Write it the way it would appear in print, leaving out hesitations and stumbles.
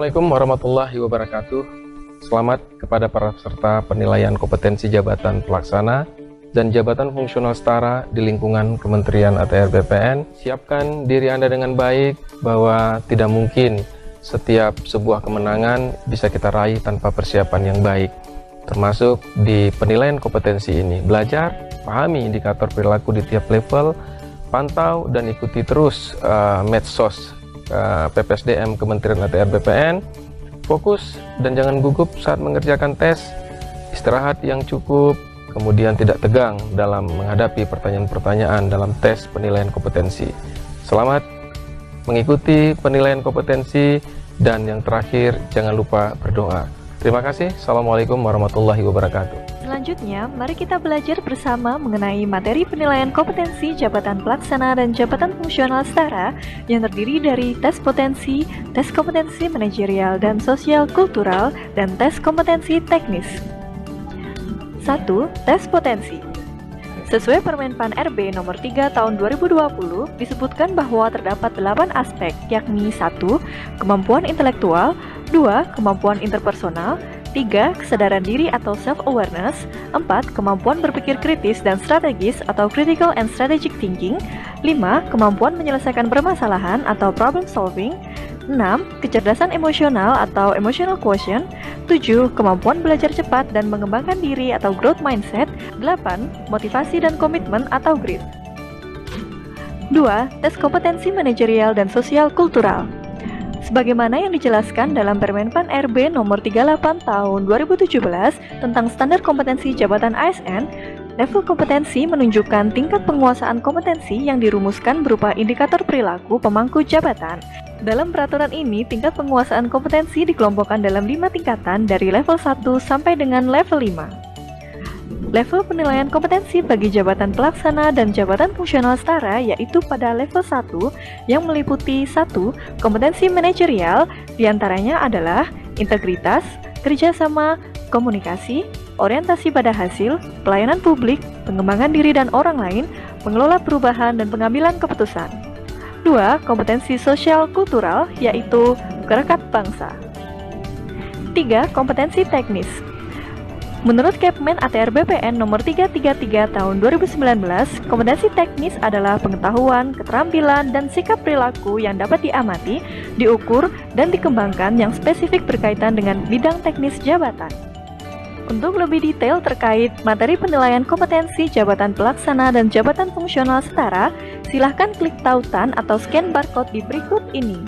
Assalamualaikum warahmatullahi wabarakatuh. Selamat kepada para peserta penilaian kompetensi jabatan pelaksana dan jabatan fungsional setara di lingkungan Kementerian ATR BPN. Siapkan diri Anda dengan baik bahwa tidak mungkin setiap sebuah kemenangan bisa kita raih tanpa persiapan yang baik. Termasuk di penilaian kompetensi ini, belajar, pahami indikator perilaku di tiap level, pantau dan ikuti terus medsos PPSDM Kementerian ATR BPN. Fokus dan jangan gugup saat mengerjakan tes, istirahat yang cukup, kemudian tidak tegang dalam menghadapi pertanyaan-pertanyaan dalam tes penilaian kompetensi. Selamat mengikuti penilaian kompetensi, dan yang terakhir jangan lupa berdoa. Terima kasih. Assalamualaikum warahmatullahi wabarakatuh. Selanjutnya, mari kita belajar bersama mengenai materi penilaian kompetensi jabatan pelaksana dan jabatan fungsional setara yang terdiri dari tes kompetensi manajerial dan sosial kultural, dan tes kompetensi teknis. 1. Tes potensi. Sesuai Permenpan RB nomor 3 tahun 2020, disebutkan bahwa terdapat 8 aspek, yakni 1. Kemampuan intelektual, 2. Kemampuan interpersonal, 3. Kesadaran diri atau self-awareness, 4. Kemampuan berpikir kritis dan strategis atau critical and strategic thinking, 5. Kemampuan menyelesaikan permasalahan atau problem solving, 6. Kecerdasan emosional atau emotional quotient, 7. Kemampuan belajar cepat dan mengembangkan diri atau growth mindset, 8. Motivasi dan komitmen atau grit. 2. Tes kompetensi manajerial dan sosial kultural. Sebagaimana yang dijelaskan dalam Permenpan RB nomor 38 tahun 2017 tentang standar kompetensi jabatan ASN, level kompetensi menunjukkan tingkat penguasaan kompetensi yang dirumuskan berupa indikator perilaku pemangku jabatan. Dalam peraturan ini, tingkat penguasaan kompetensi dikelompokkan dalam 5 tingkatan dari level 1 sampai dengan level 5. Level penilaian kompetensi bagi jabatan pelaksana dan jabatan fungsional setara yaitu pada level 1 yang meliputi 1. Kompetensi manajerial, diantaranya adalah integritas, kerjasama, komunikasi, orientasi pada hasil, pelayanan publik, pengembangan diri dan orang lain, mengelola perubahan dan pengambilan keputusan. 2. Kompetensi sosial kultural yaitu kerekat bangsa. 3. Kompetensi teknis. Menurut Kepmen ATR BPN nomor 333 tahun 2019, kompetensi teknis adalah pengetahuan, keterampilan, dan sikap perilaku yang dapat diamati, diukur, dan dikembangkan yang spesifik berkaitan dengan bidang teknis jabatan. Untuk lebih detail terkait materi penilaian kompetensi jabatan pelaksana dan jabatan fungsional setara, silahkan klik tautan atau scan barcode di berikut ini.